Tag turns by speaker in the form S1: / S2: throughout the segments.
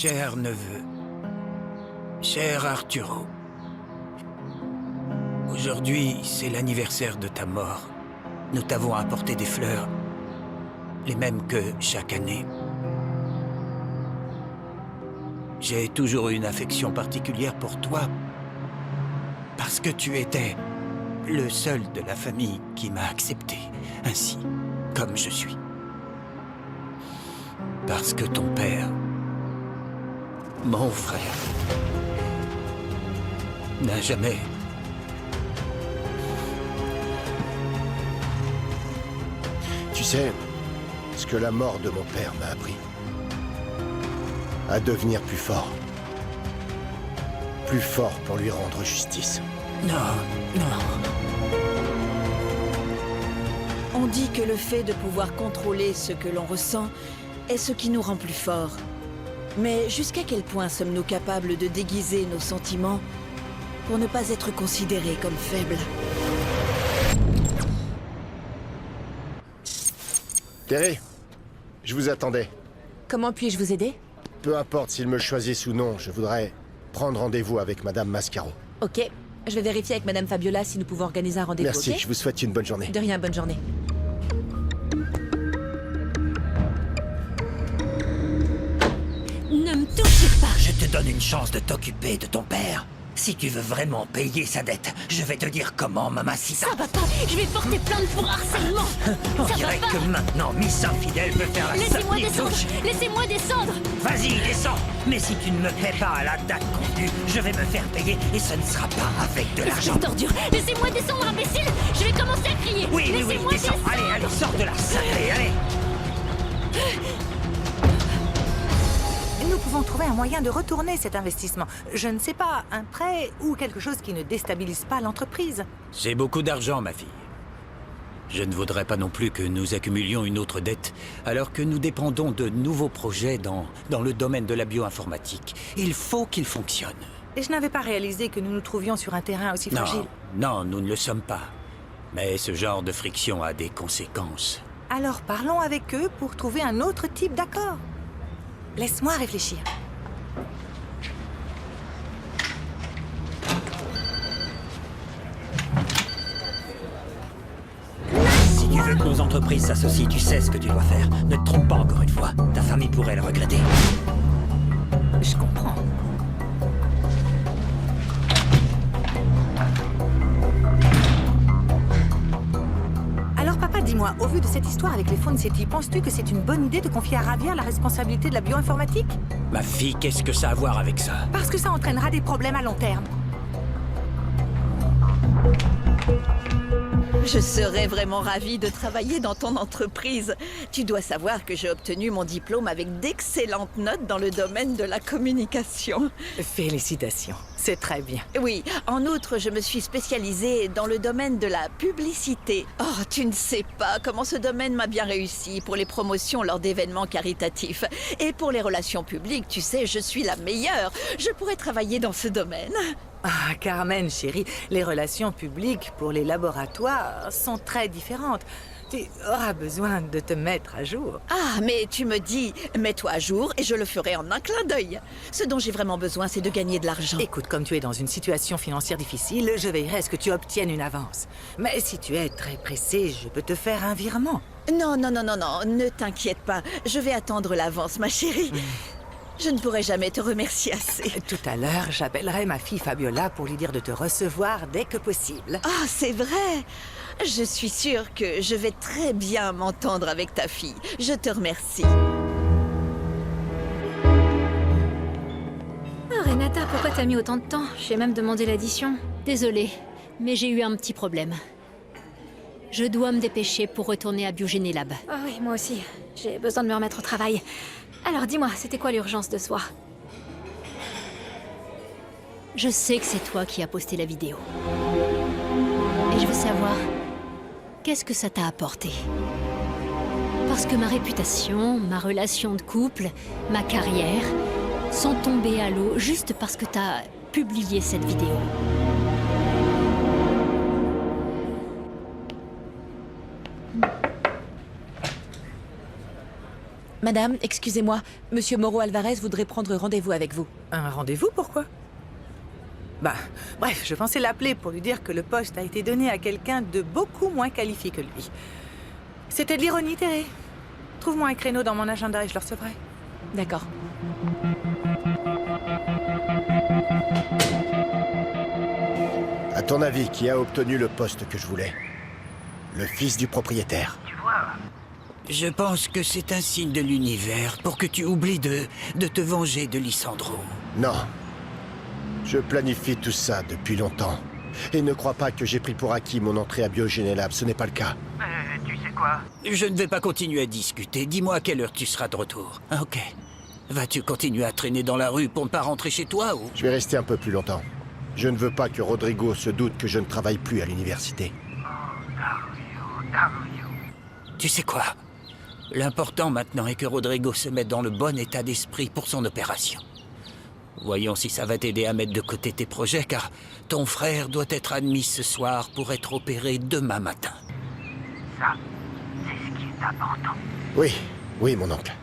S1: Cher neveu, cher Arturo, aujourd'hui, c'est l'anniversaire de ta mort. Nous t'avons apporté des fleurs, les mêmes que chaque année. J'ai toujours eu une affection particulière pour toi, parce que tu étais le seul de la famille qui m'a accepté, ainsi comme je suis. Parce que ton père, mon frère, n'a jamais...
S2: Tu sais, ce que la mort de mon père m'a appris. À devenir plus fort. Plus fort pour lui rendre justice.
S1: Non, non.
S3: On dit que le fait de pouvoir contrôler ce que l'on ressent est ce qui nous rend plus forts. Mais jusqu'à quel point sommes-nous capables de déguiser nos sentiments pour ne pas être considérés comme faibles?
S2: Terry, je vous attendais.
S4: Comment puis-je vous aider?
S2: Peu importe s'ils me choisissent ou non, je voudrais prendre rendez-vous avec Madame Mascaro.
S4: Ok, je vais vérifier avec Madame Fabiola si nous pouvons organiser un rendez-vous.
S2: Merci,
S4: ok
S2: je vous souhaite une bonne journée.
S4: De rien, bonne journée.
S5: Ne me touchez pas!
S1: Je te donne une chance de t'occuper de ton père. Si tu veux vraiment payer sa dette, je vais te dire comment, Mamacita.
S5: Ça va pas! Je vais porter plainte pour harcèlement!
S1: On
S5: Ça
S1: dirait
S5: va pas!
S1: que maintenant, Miss Infidèle peut faire la
S5: Laissez-moi
S1: sortie
S5: descendre!
S1: douche.
S5: Laissez-moi descendre!
S1: Vas-y, descends. Mais si tu ne me paies pas à la date convenue, je vais me faire payer et ce ne sera pas avec de l'argent.
S5: Espèce d'ordure! Laissez-moi descendre, imbécile! Je vais commencer à crier!
S1: Oui,
S5: Laissez-moi
S1: descends.
S5: descendre!
S1: Allez, sors de là, sacré, allez.
S6: Nous pouvons trouver un moyen de retourner cet investissement. Je ne sais pas, un prêt ou quelque chose qui ne déstabilise pas l'entreprise.
S1: C'est beaucoup d'argent, ma fille. Je ne voudrais pas non plus que nous accumulions une autre dette, alors que nous dépendons de nouveaux projets dans le domaine de la bioinformatique. Il faut qu'ils fonctionnent.
S6: Et je n'avais pas réalisé que nous nous trouvions sur un terrain aussi fragile.
S1: Non, nous ne le sommes pas. Mais ce genre de friction a des conséquences.
S6: Alors parlons avec eux pour trouver un autre type d'accord. Laisse-moi réfléchir.
S1: Si tu veux que nos entreprises s'associent, tu sais ce que tu dois faire. Ne te trompe pas encore une fois. Ta famille pourrait le regretter.
S6: Je comprends. Alors papa, dis-moi, au vu de cette histoire avec les Fawn City, penses-tu que c'est une bonne idée de confier à Ravia la responsabilité de la bioinformatique?
S1: Ma fille, qu'est-ce que ça a à voir avec ça?
S6: Parce que ça entraînera des problèmes à long terme.
S3: Je serais vraiment ravie de travailler dans ton entreprise. Tu dois savoir que j'ai obtenu mon diplôme avec d'excellentes notes dans le domaine de la communication.
S6: Félicitations, c'est très bien.
S3: Oui, en outre, je me suis spécialisée dans le domaine de la publicité. Oh, tu ne sais pas comment ce domaine m'a bien réussi pour les promotions lors d'événements caritatifs. Et pour les relations publiques, tu sais, je suis la meilleure. Je pourrais travailler dans ce domaine.
S6: Ah, Carmen, chérie, les relations publiques pour les laboratoires sont très différentes. Tu auras besoin de te mettre à jour.
S3: Ah, mais tu me dis, mets-toi à jour et je le ferai en un clin d'œil. Ce dont j'ai vraiment besoin, c'est de gagner de l'argent.
S6: Écoute, comme tu es dans une situation financière difficile, je veillerai à ce que tu obtiennes une avance. Mais si tu es très pressé, je peux te faire un virement.
S3: Non, ne t'inquiète pas. Je vais attendre l'avance, ma chérie. Je ne pourrai jamais te remercier assez.
S6: Tout à l'heure, j'appellerai ma fille Fabiola pour lui dire de te recevoir dès que possible.
S3: Ah, c'est vrai! Je suis sûre que je vais très bien m'entendre avec ta fille. Je te remercie.
S5: Ah, Renata, pourquoi t'as mis autant de temps? J'ai même demandé l'addition. Désolée, mais j'ai eu un petit problème. Je dois me dépêcher pour retourner à Biogénie Lab. Ah oui, moi aussi. J'ai besoin de me remettre au travail. Alors dis-moi, c'était quoi l'urgence de ce soir? Je sais que c'est toi qui as posté la vidéo. Et je veux savoir, qu'est-ce que ça t'a apporté? Parce que ma réputation, ma relation de couple, ma carrière sont tombées à l'eau juste parce que t'as publié cette vidéo.
S4: Madame, excusez-moi, Monsieur Moreau Alvarez voudrait prendre rendez-vous avec vous.
S6: Un rendez-vous, pourquoi? Bah, bref, je pensais l'appeler pour lui dire que le poste a été donné à quelqu'un de beaucoup moins qualifié que lui. C'était de l'ironie, Terry. Trouve-moi un créneau dans mon agenda et je le recevrai.
S4: D'accord.
S2: À ton avis, qui a obtenu le poste que je voulais? Le fils du propriétaire.
S1: Je pense que c'est un signe de l'univers pour que tu oublies de te venger de Lissandro.
S2: Non. Je planifie tout ça depuis longtemps. Et ne crois pas que j'ai pris pour acquis mon entrée à Biogéné Lab, ce n'est pas le cas.
S7: Tu sais quoi?
S1: Je ne vais pas continuer à discuter. Dis-moi à quelle heure tu seras de retour. Ah, ok. Vas-tu continuer à traîner dans la rue pour ne pas rentrer chez toi ou...
S2: Je vais rester un peu plus longtemps. Je ne veux pas que Rodrigo se doute que je ne travaille plus à l'université.
S1: Tu sais quoi? L'important maintenant est que Rodrigo se mette dans le bon état d'esprit pour son opération. Voyons si ça va t'aider à mettre de côté tes projets, car ton frère doit être admis ce soir pour être opéré demain matin.
S7: Ça, c'est ce qui est important.
S2: Oui, mon oncle.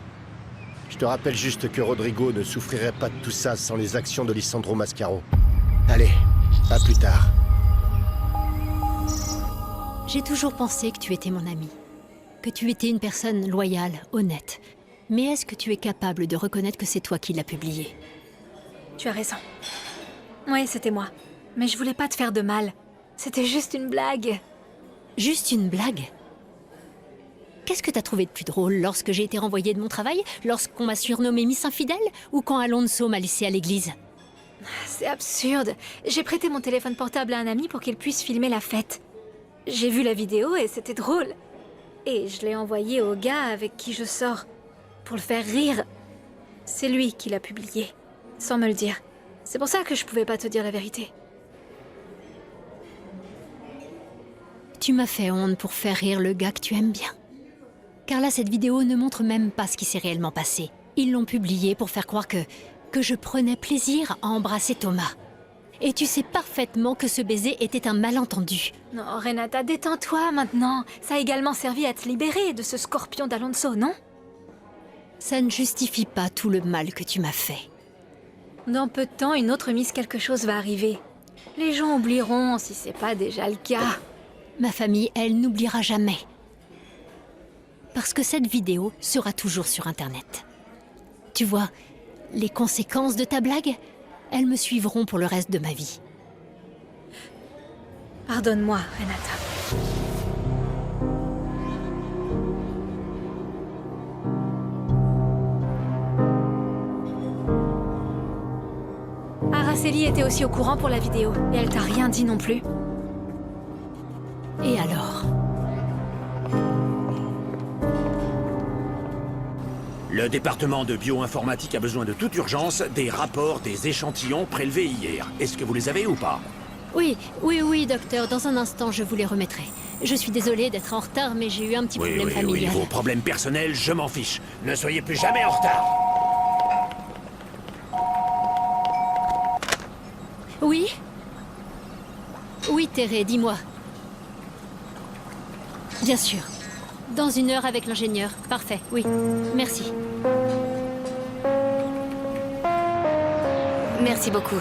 S2: Je te rappelle juste que Rodrigo ne souffrirait pas de tout ça sans les actions de Lissandro Mascaro. Allez, à plus tard.
S5: J'ai toujours pensé que tu étais mon ami. Que tu étais une personne loyale, honnête. Mais est-ce que tu es capable de reconnaître que c'est toi qui l'as publié?
S8: Tu as raison. Oui, c'était moi. Mais je voulais pas te faire de mal. C'était juste une blague.
S5: Juste une blague? Qu'est-ce que t'as trouvé de plus drôle lorsque j'ai été renvoyée de mon travail? Lorsqu'on m'a surnommée Miss Infidèle? Ou quand Alonso m'a laissée à l'église?
S8: C'est absurde. J'ai prêté mon téléphone portable à un ami pour qu'il puisse filmer la fête. J'ai vu la vidéo et c'était drôle. Et je l'ai envoyé au gars avec qui je sors. Pour le faire rire. C'est lui qui l'a publié. Sans me le dire. C'est pour ça que je pouvais pas te dire la vérité.
S5: Tu m'as fait honte pour faire rire le gars que tu aimes bien. Car là, cette vidéo ne montre même pas ce qui s'est réellement passé. Ils l'ont publiée pour faire croire que je prenais plaisir à embrasser Thomas. Et tu sais parfaitement que ce baiser était un malentendu.
S8: Non, Renata, détends-toi maintenant. Ça a également servi à te libérer de ce scorpion d'Alonso, non?
S5: Ça ne justifie pas tout le mal que tu m'as fait.
S8: Dans peu de temps, une autre Miss quelque chose va arriver. Les gens oublieront si c'est pas déjà le cas.
S5: Ma famille, elle, n'oubliera jamais. Parce que cette vidéo sera toujours sur Internet. Tu vois, les conséquences de ta blague, elles me suivront pour le reste de ma vie.
S8: Pardonne-moi, Renata. Araceli était aussi au courant pour la vidéo, et elle t'a rien dit non plus.
S5: Et alors?
S9: Le département de bioinformatique a besoin de toute urgence des rapports des échantillons prélevés hier. Est-ce que vous les avez ou pas?
S5: Oui, docteur. Dans un instant, je vous les remettrai. Je suis désolée d'être en retard, mais j'ai eu un petit problème familial.
S9: Vos problèmes personnels, je m'en fiche. Ne soyez plus jamais en retard.
S5: Oui? Oui, Thérèse, dis-moi. Bien sûr. Dans 1 heure avec l'ingénieur. Parfait, oui. Merci.
S10: Merci beaucoup.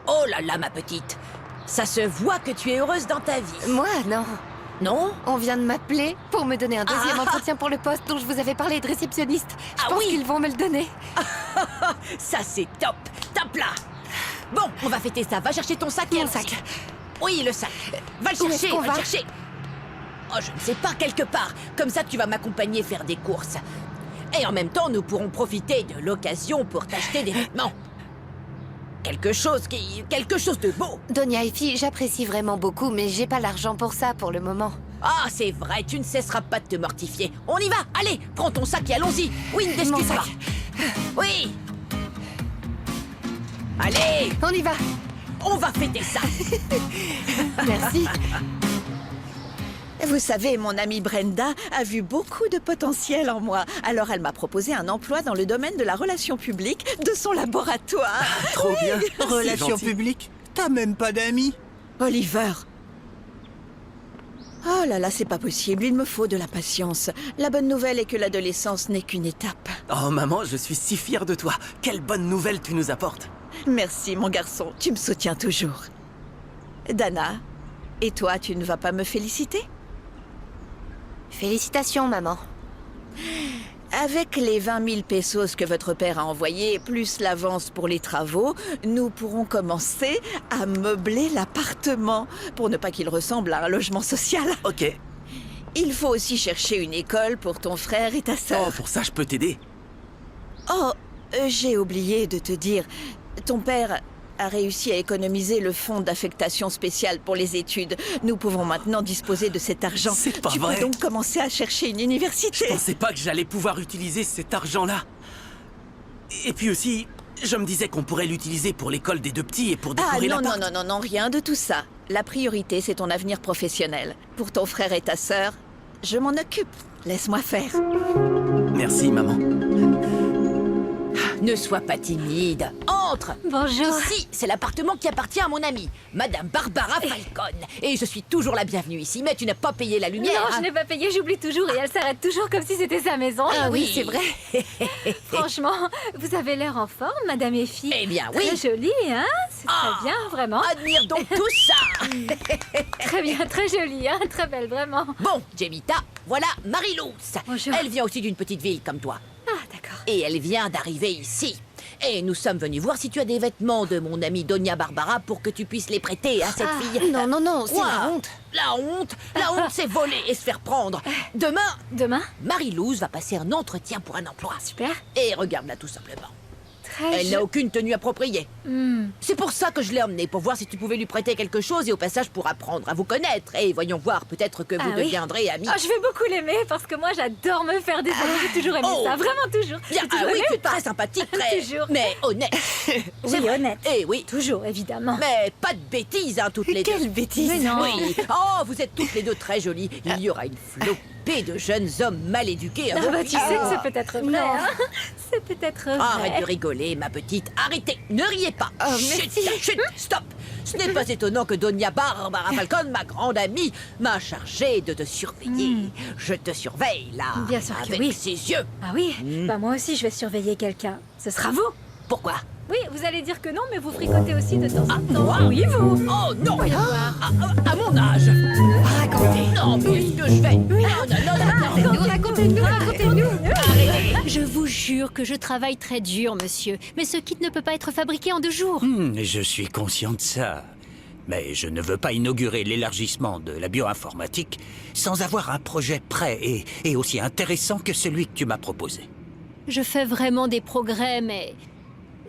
S11: Oh là là, ma petite. Ça se voit que tu es heureuse dans ta vie.
S10: Moi, non.
S11: Non?
S10: On vient de m'appeler pour me donner un deuxième entretien pour le poste dont je vous avais parlé de réceptionniste. Je pense qu'ils vont me le donner.
S11: Ça, c'est top. Top là. Bon, on va fêter ça. Va chercher ton sac et
S10: Mon sac.
S11: Oui, le sac. Va le
S10: Où est-ce
S11: chercher,
S10: qu'on
S11: va le chercher. Oh, je ne sais pas, quelque part. Comme ça, tu vas m'accompagner faire des courses. Et en même temps, nous pourrons profiter de l'occasion pour t'acheter des vêtements. Quelque chose de beau.
S10: Donia Effie, j'apprécie vraiment beaucoup, mais j'ai pas l'argent pour ça pour le moment.
S11: Ah, c'est vrai, tu ne cesseras pas de te mortifier. On y va, allez, prends ton sac et allons-y. Oui, ne t'excuse pas. Oui. Allez,
S10: on y va.
S11: On va fêter ça.
S10: Merci.
S3: Vous savez, mon amie Brenda a vu beaucoup de potentiel en moi. Alors elle m'a proposé un emploi dans le domaine de la relation publique de son laboratoire.
S1: Trop bien. Relations publiques? T'as même pas d'amis?
S3: Oliver. Oh là là, c'est pas possible, il me faut de la patience. La bonne nouvelle est que l'adolescence n'est qu'une étape.
S12: Oh maman, je suis si fier de toi. Quelle bonne nouvelle tu nous apportes.
S3: Merci mon garçon, tu me soutiens toujours. Dana, et toi, tu ne vas pas me féliciter?
S10: Félicitations, maman.
S3: Avec les 20 000 pesos que votre père a envoyés, plus l'avance pour les travaux, nous pourrons commencer à meubler l'appartement, pour ne pas qu'il ressemble à un logement social.
S12: Ok.
S3: Il faut aussi chercher une école pour ton frère et ta sœur.
S12: Oh, pour ça, je peux t'aider.
S3: Oh, j'ai oublié de te dire, ton père a réussi à économiser le fonds d'affectation spéciale pour les études. Nous pouvons maintenant disposer de cet argent.
S12: C'est pas
S3: tu
S12: vrai.
S3: peux donc commencer à chercher une université.
S12: Je pensais pas que j'allais pouvoir utiliser cet argent-là. Et puis aussi, je me disais qu'on pourrait l'utiliser pour l'école des deux petits et pour décorer
S3: non,
S12: l'appart.
S3: non, non, non, non, rien de tout ça. La priorité, c'est ton avenir professionnel. Pour ton frère et ta sœur, je m'en occupe. Laisse-moi faire.
S12: Merci, maman.
S11: Ne sois pas timide. Entre.
S8: Bonjour.
S11: Ici, c'est l'appartement qui appartient à mon amie, Madame Barbara Falcon. Et je suis toujours la bienvenue ici, mais tu n'as pas payé la lumière.
S8: Non, je n'ai pas payé, j'oublie toujours et elle s'arrête toujours comme si c'était sa maison.
S11: Ah oui, c'est vrai.
S8: Franchement, vous avez l'air en forme, Madame Effie.
S11: Eh bien, oui.
S8: Très jolie, hein? C'est très bien, vraiment.
S11: Admire donc tout ça.
S8: Très bien, très jolie, hein? Très belle, vraiment.
S11: Bon, Jemita, voilà Marie-Luz.
S8: Bonjour.
S11: Elle vient aussi d'une petite ville comme toi.
S8: Ah, d'accord.
S11: Et elle vient d'arriver ici. Et nous sommes venus voir si tu as des vêtements de mon amie Donia Barbara pour que tu puisses les prêter à cette fille.
S10: Non, non, non, c'est la honte.
S11: La honte? La honte, c'est voler et se faire prendre.
S8: Demain,
S11: Marie-Luz va passer un entretien pour un emploi.
S8: super.
S11: Et regarde-la tout simplement.
S8: Très
S11: Elle n'a aucune tenue appropriée.
S8: Hmm.
S11: C'est pour ça que je l'ai emmenée, pour voir si tu pouvais lui prêter quelque chose et au passage pour apprendre à vous connaître. Et voyons voir, peut-être que vous
S8: Ah oui.
S11: deviendrez amis.
S8: Ah, je vais beaucoup l'aimer parce que moi j'adore me faire des amis. J'ai toujours aimé
S11: Oh.
S8: ça, vraiment toujours.
S11: Bien,
S8: J'ai toujours
S11: oui,
S8: aimé
S11: tu
S8: ou
S11: es
S8: pas
S11: très sympathique, très...
S8: Toujours.
S11: mais honnête.
S8: Oui, honnête.
S11: Eh oui.
S8: Toujours, évidemment.
S11: Mais pas de bêtises, hein, toutes les deux.
S8: Quelle bêtise. Mais non.
S11: Oui. Oh, vous êtes toutes les deux très jolies. Il y aura une flopée de jeunes hommes mal éduqués à
S8: Ah
S11: vos
S8: bah,
S11: pieds.
S8: tu sais que c'est peut-être vrai. Hein. C'est peut-être vrai.
S11: Arrête de rigoler, ma petite. Arrêtez. Ne riez pas.
S8: Oh,
S11: Chut,
S8: merci.
S11: chut, stop. Ce n'est pas étonnant que Donia Barbara Falcon, ma grande amie, m'a chargé de te surveiller. Je te surveille, là.
S8: Bien sûr que
S11: avec
S8: oui.
S11: ses yeux.
S8: Ah oui, bah moi aussi je vais surveiller quelqu'un. Ce sera vous.
S11: Pourquoi?
S8: Oui, vous allez dire que non, mais vous fricotez aussi de temps en temps.
S11: moi?
S8: Oui, vous.
S11: Oh non.
S8: Voyons voir.
S11: À mon âge. Racontez. Non, mais qu'est-ce que je fais? Non, non, non,
S8: Racontez-nous, racontez-nous.
S5: Je vous jure que je travaille très dur, monsieur. Mais ce kit ne peut pas être fabriqué en 2 jours.
S1: Je suis conscient de ça. Mais je ne veux pas inaugurer l'élargissement de la bioinformatique sans avoir un projet prêt et aussi intéressant que celui que tu m'as proposé.
S5: Je fais vraiment des progrès, mais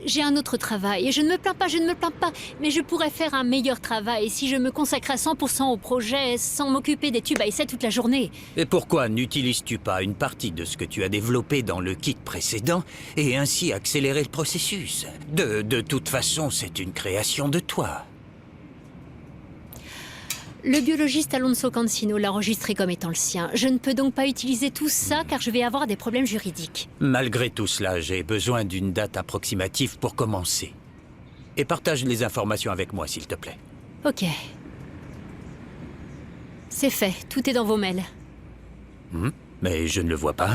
S5: j'ai un autre travail. Et je ne me plains pas, je ne me plains pas. Mais je pourrais faire un meilleur travail si je me consacrais à 100% au projet sans m'occuper des tubes à essai toute la journée.
S1: Et pourquoi n'utilises-tu pas une partie de ce que tu as développé dans le kit précédent et ainsi accélérer le processus? De toute façon, c'est une création de toi.
S5: Le biologiste Alonso Cancino l'a enregistré comme étant le sien. Je ne peux donc pas utiliser tout ça car je vais avoir des problèmes juridiques.
S1: Malgré tout cela, j'ai besoin d'une date approximative pour commencer. Et partage les informations avec moi, s'il te plaît.
S5: Ok. C'est fait, tout est dans vos mails.
S1: Mais je ne le vois pas.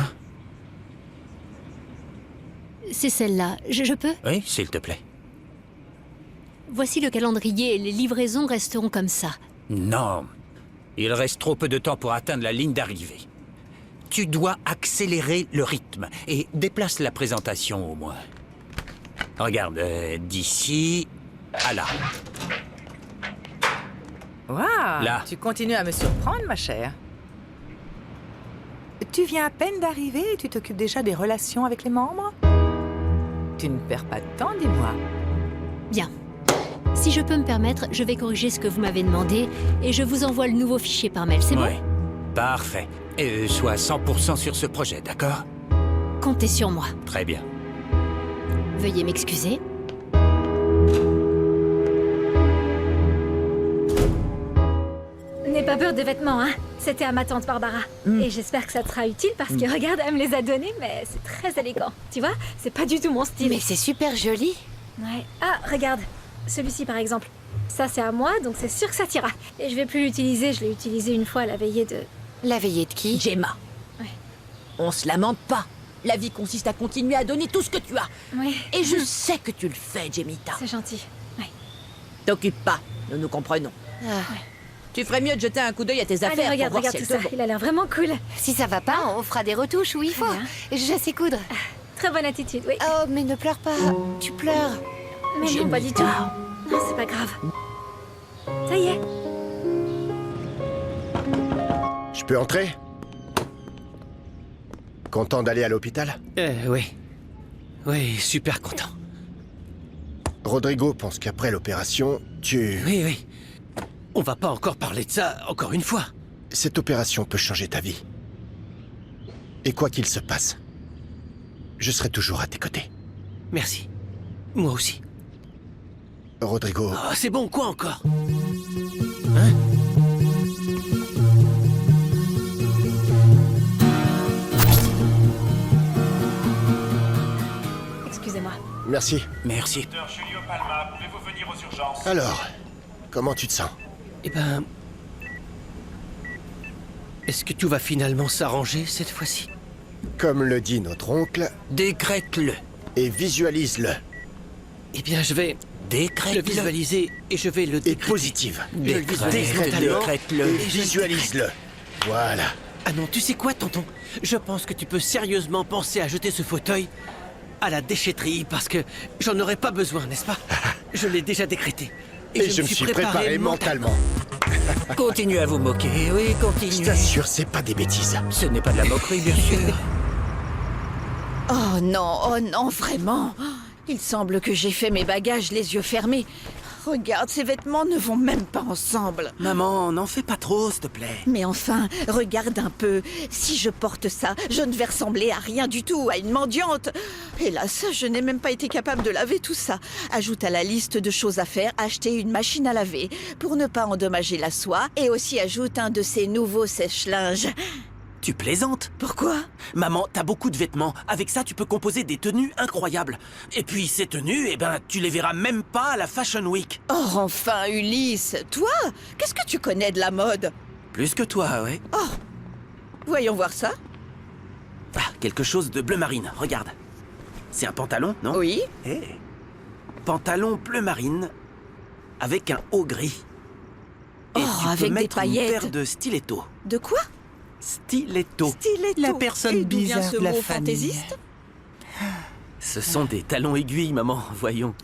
S5: C'est celle-là. Je peux?
S1: Oui, s'il te plaît.
S5: Voici le calendrier et les livraisons resteront comme ça.
S1: Non. Il reste trop peu de temps pour atteindre la ligne d'arrivée. Tu dois accélérer le rythme et déplace la présentation au moins. Regarde, d'ici à là.
S6: Waouh.
S1: Là.
S6: Tu continues à me surprendre, ma chère. Tu viens à peine d'arriver et tu t'occupes déjà des relations avec les membres? Tu ne perds pas de temps, dis-moi.
S5: Bien. Si je peux me permettre, je vais corriger ce que vous m'avez demandé et je vous envoie le nouveau fichier par mail, c'est
S1: Oui. Parfait. Et sois 100% sur ce projet, d'accord?
S5: bon? Comptez sur moi.
S1: Très bien.
S5: Veuillez m'excuser.
S8: N'aie pas peur des vêtements, hein. C'était à ma tante Barbara. Et j'espère que ça te sera utile parce que regarde, elle me les a donnés, mais c'est très élégant. Tu vois, c'est pas du tout mon style.
S10: Mais c'est super joli.
S8: Ouais. Ah, regarde. Celui-ci, par exemple. Ça, c'est à moi, donc c'est sûr que ça t'ira. Et je vais plus l'utiliser, je l'ai utilisé une fois à la veillée de...
S11: La veillée de qui? Gemma.
S8: Ouais.
S11: On se lamente pas. La vie consiste à continuer à donner tout ce que tu as.
S8: Oui.
S11: Et je sais que tu le fais, Jemita.
S8: C'est gentil. Ouais.
S11: T'occupe pas, nous nous comprenons. Tu ferais mieux de jeter un coup d'œil à tes affaires.
S8: Allez, regarde,
S11: pour voir
S8: regarde
S11: si
S8: tout
S11: elles
S8: ça.
S11: te vont.
S8: Il a l'air vraiment cool.
S10: Si ça va pas, on fera des retouches où il faut. Je sais coudre.
S8: Très bonne attitude, oui.
S10: Oh, mais ne pleure pas. Tu pleures.
S8: Mais non, pas du tout. Non, c'est pas grave. Ça y est.
S2: Je peux entrer? Content d'aller à l'hôpital?
S13: Oui. Oui, super content.
S2: Rodrigo pense qu'après l'opération, tu...
S13: Oui. On va pas encore parler de ça, encore une fois.
S2: Cette opération peut changer ta vie. Et quoi qu'il se passe, je serai toujours à tes côtés.
S13: Merci. Moi aussi.
S2: Rodrigo...
S13: Oh, c'est bon, quoi encore?
S8: Excusez-moi.
S2: Merci.
S1: Merci.
S14: Docteur Julio Palma, pouvez-vous venir aux urgences?
S2: Alors, comment tu te sens?
S13: Eh ben... Est-ce que tout va finalement s'arranger cette fois-ci?
S2: Comme le dit notre oncle...
S1: Décrète-le.
S2: Et visualise-le.
S13: Eh bien, je vais...
S1: Décrète-le.
S13: Le visualiser et je vais le décréter.
S2: Et positive.
S1: Décrète-le.
S2: Et visualise-le. Voilà.
S13: Ah non, tu sais quoi, tonton? Je pense que tu peux sérieusement penser à jeter ce fauteuil à la déchetterie, parce que j'en aurais pas besoin, n'est-ce pas? Je l'ai déjà décrété.
S2: Et je me suis préparé mentalement.
S1: Continuez à vous moquer, oui, continuez.
S2: Je t'assure, c'est pas des bêtises.
S1: Ce n'est pas de la moquerie, bien sûr.
S3: Oh non, vraiment. Il semble que j'ai fait mes bagages les yeux fermés. Regarde, ces vêtements ne vont même pas ensemble.
S12: Maman, n'en fais pas trop, s'il te plaît.
S3: Mais enfin, regarde un peu. Si je porte ça, je ne vais ressembler à rien du tout, à une mendiante. Hélas, je n'ai même pas été capable de laver tout ça. Ajoute à la liste de choses à faire, acheter une machine à laver pour ne pas endommager la soie. Et aussi ajoute un de ces nouveaux sèche-linges.
S12: Tu plaisantes?
S3: Pourquoi?
S12: Maman, t'as beaucoup de vêtements. Avec ça, tu peux composer des tenues incroyables. Et puis, ces tenues, eh ben, tu les verras même pas à la Fashion Week.
S3: Oh, enfin, Ulysse, toi, qu'est-ce que tu connais de la mode?
S12: Plus que toi, ouais.
S3: Oh, voyons voir ça.
S12: Ah, quelque chose de bleu marine, regarde. C'est un pantalon, non?
S3: Oui.
S12: Pantalon bleu marine avec un haut gris. Et
S3: Oh,
S12: tu
S3: avec
S12: peux
S3: des
S12: mettre
S3: paillettes.
S12: une paire de stilettos.
S3: De quoi?
S12: Stilettos.
S3: Stiletto.
S12: La personne
S3: Et d'où vient
S12: bizarre
S3: ce
S12: de la
S3: mot
S12: famille.
S3: fantaisiste?
S12: Ce sont des talons aiguilles, maman, voyons.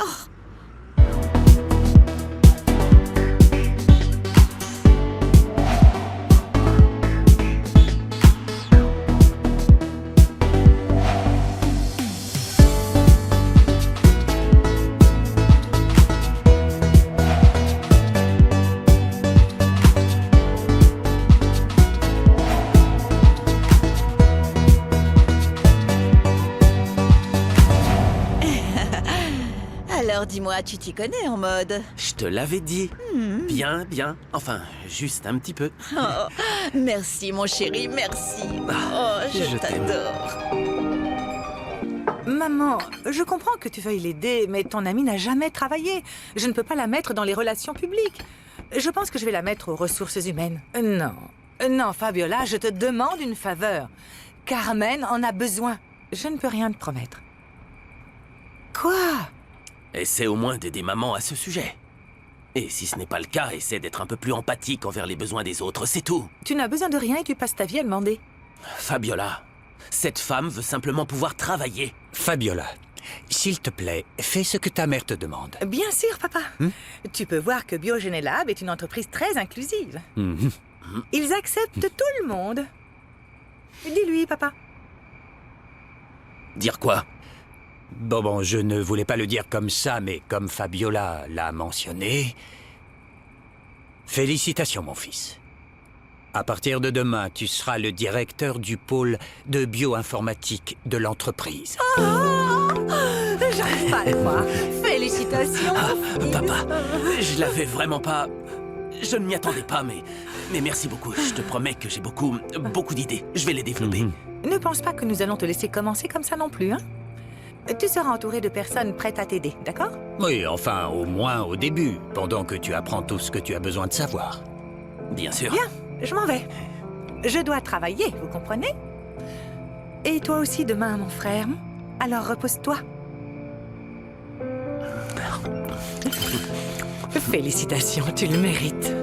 S3: Alors dis-moi, tu t'y connais en mode?
S12: Je te l'avais dit. Bien, bien. Enfin, juste un petit peu.
S3: Oh, merci mon chéri, merci. Oh, je
S12: je t'aime.
S3: t'adore.
S6: Maman, je comprends que tu veuilles l'aider, mais ton amie n'a jamais travaillé. Je ne peux pas la mettre dans les relations publiques. Je pense que je vais la mettre aux ressources humaines. Non, Fabiola, je te demande une faveur. Carmen en a besoin. Je ne peux rien te promettre. Quoi?
S12: Essaie au moins d'aider maman à ce sujet. Et si ce n'est pas le cas, essaie d'être un peu plus empathique envers les besoins des autres, c'est tout.
S6: Tu n'as besoin de rien et tu passes ta vie à demander.
S12: Fabiola, cette femme veut simplement pouvoir travailler.
S1: Fabiola, s'il te plaît, fais ce que ta mère te demande.
S6: Bien sûr, papa. Tu peux voir que Biogénélab est une entreprise très inclusive. Ils acceptent tout le monde. Dis-lui, papa.
S12: Dire quoi?
S1: Bon, je ne voulais pas le dire comme ça, mais comme Fabiola l'a mentionné... Félicitations, mon fils. À partir de demain, tu seras le directeur du pôle de bioinformatique de l'entreprise.
S6: J'arrive pas à le croire. Félicitations.
S12: Papa, je l'avais vraiment pas... Je ne m'y attendais pas, mais merci beaucoup. Je te promets que j'ai beaucoup d'idées. Je vais les développer.
S6: Ne pense pas que nous allons te laisser commencer comme ça non plus, hein? Tu seras entouré de personnes prêtes à t'aider, d'accord?
S1: Oui, enfin, au moins au début, pendant que tu apprends tout ce que tu as besoin de savoir.
S12: Bien sûr.
S6: Bien, je m'en vais. Je dois travailler, vous comprenez? Et toi aussi demain, mon frère. Alors repose-toi. Félicitations, tu le mérites.